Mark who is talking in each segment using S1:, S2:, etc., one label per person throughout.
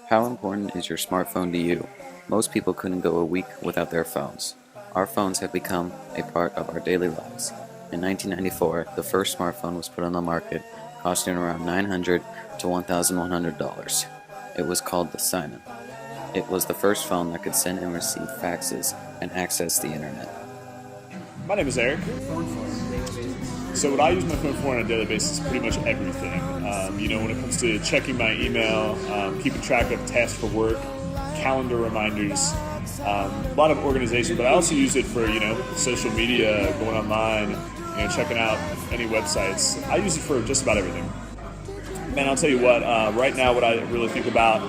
S1: How important is your smartphone to you? Most people couldn't go a week without their phones. Our phones have become a part of our daily lives. In 1994, the first smartphone was put on the market, costing around $900 to $1,100. It was called the Simon. It was the first phone that could send and receive faxes and access the internet.
S2: My name is Eric. So what I use my phone for on a daily basis is pretty much everything. When it comes to checking my email, keeping track of tasks for work, calendar reminders, a lot of organization, but I also use it for, social media, going online, checking out any websites. I use it for just about everything. Man, I'll tell you what, right now what I really think about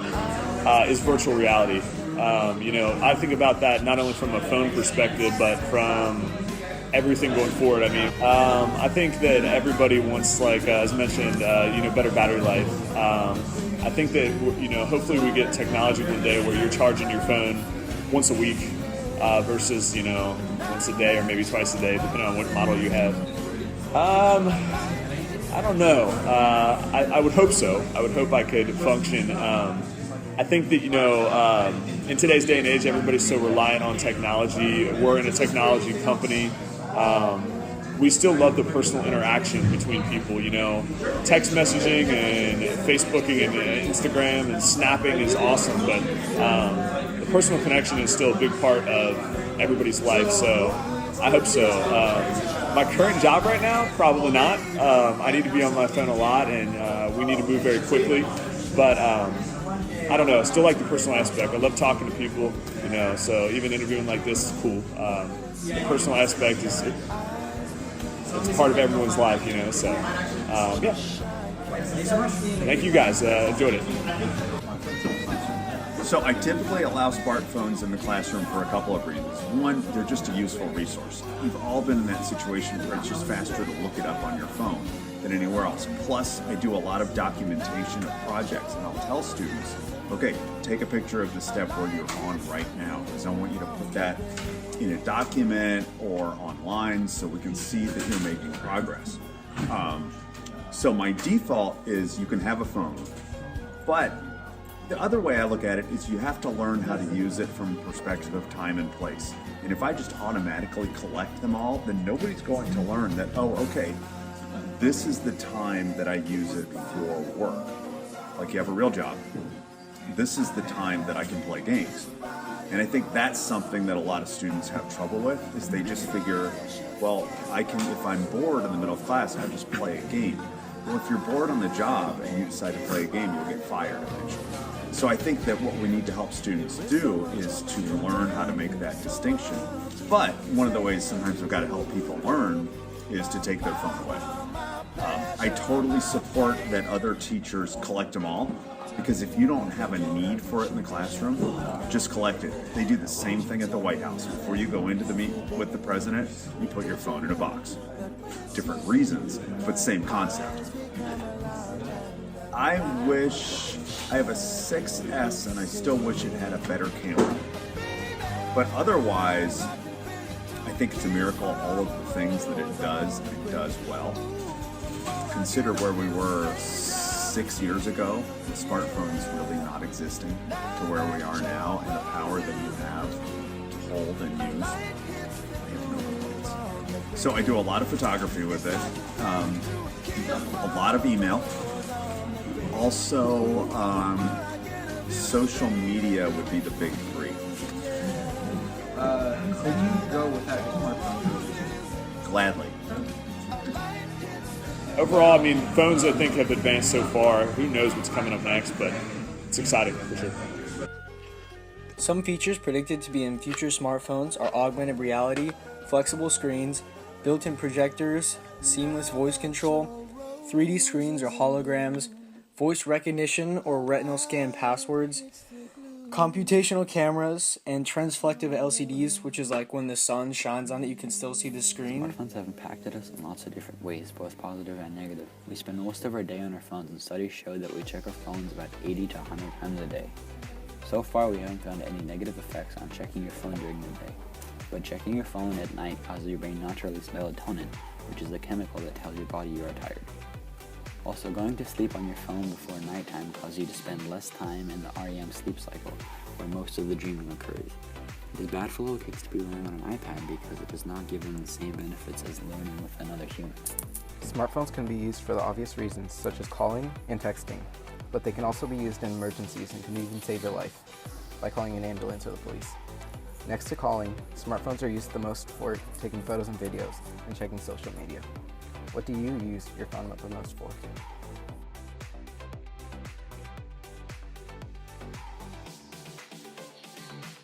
S2: is virtual reality. I think about that not only from a phone perspective, but from everything going forward. I think that everybody wants, as mentioned, better battery life. I think that, hopefully we get technology one day where you're charging your phone once a week versus, once a day or maybe twice a day, depending on what model you have. I don't know. I would hope so. I would hope I could function. I think that, in today's day and age, everybody's so reliant on technology. We're in a technology company. We still love the personal interaction between people, text messaging and Facebooking and Instagram and snapping is awesome, but the personal connection is still a big part of everybody's life, so I hope so. My current job right now, probably not. I need to be on my phone a lot, and we need to move very quickly, but I don't know, I still like the personal aspect. I love talking to people, so even interviewing like this is cool. The personal aspect is it's part of everyone's life, so yeah. Thank you guys, enjoyed it.
S3: So I typically allow smartphones in the classroom for a couple of reasons. One, they're just a useful resource. We've all been in that situation where it's just faster to look it up on your phone than anywhere else. Plus, I do a lot of documentation of projects, and I'll tell students, okay, take a picture of the step where you're on right now, because I want you to put that in a document or online so we can see that you're making progress. So my default is you can have a phone, but the other way I look at it is you have to learn how to use it from the perspective of time and place. And if I just automatically collect them all, then nobody's going to learn that, oh, okay, this is the time that I use it for work. Like you have a real job. This is the time that I can play games. And I think that's something that a lot of students have trouble with, is they just figure, well, if I'm bored in the middle of class, I just play a game. Well, if you're bored on the job and you decide to play a game, you'll get fired eventually. So I think that what we need to help students do is to learn how to make that distinction. But one of the ways sometimes we've got to help people learn is to take their phone away. I totally support that other teachers collect them all, because if you don't have a need for it in the classroom, just collect it. They do the same thing at the White House. Before you go into the meeting with the president, you put your phone in a box. Different reasons, but same concept. I have a 6S and I still wish it had a better camera. But otherwise, I think it's a miracle all of the things that it does well. Consider where we were 6 years ago, with smartphones really not existing, to where we are now, and the power that you have to hold and use. I have no limits. So I do a lot of photography with it, a lot of email. Also, social media would be the big three.
S4: Could you go without your smartphone?
S3: Gladly.
S2: Overall, phones I think have advanced so far. Who knows what's coming up next, but it's exciting for sure.
S5: Some features predicted to be in future smartphones are augmented reality, flexible screens, built-in projectors, seamless voice control, 3D screens or holograms, voice recognition or retinal scan passwords, computational cameras, and transflective LCDs, which is like when the sun shines on it, you can still see the screen.
S6: Smartphones have impacted us in lots of different ways, both positive and negative. We spend most of our day on our phones, and studies show that we check our phones about 80 to 100 times a day. So far, we haven't found any negative effects on checking your phone during the day. But checking your phone at night causes your brain not to release melatonin, which is the chemical that tells your body you are tired. Also, going to sleep on your phone before nighttime causes you to spend less time in the REM sleep cycle, where most of the dreaming occurs. It is bad for little kids to be learning on an iPad because it does not give them the same benefits as learning with another human.
S7: Smartphones can be used for the obvious reasons, such as calling and texting, but they can also be used in emergencies and can even save your life by calling an ambulance or the police. Next to calling, smartphones are used the most for taking photos and videos and checking social media. What do you use your phone the most for?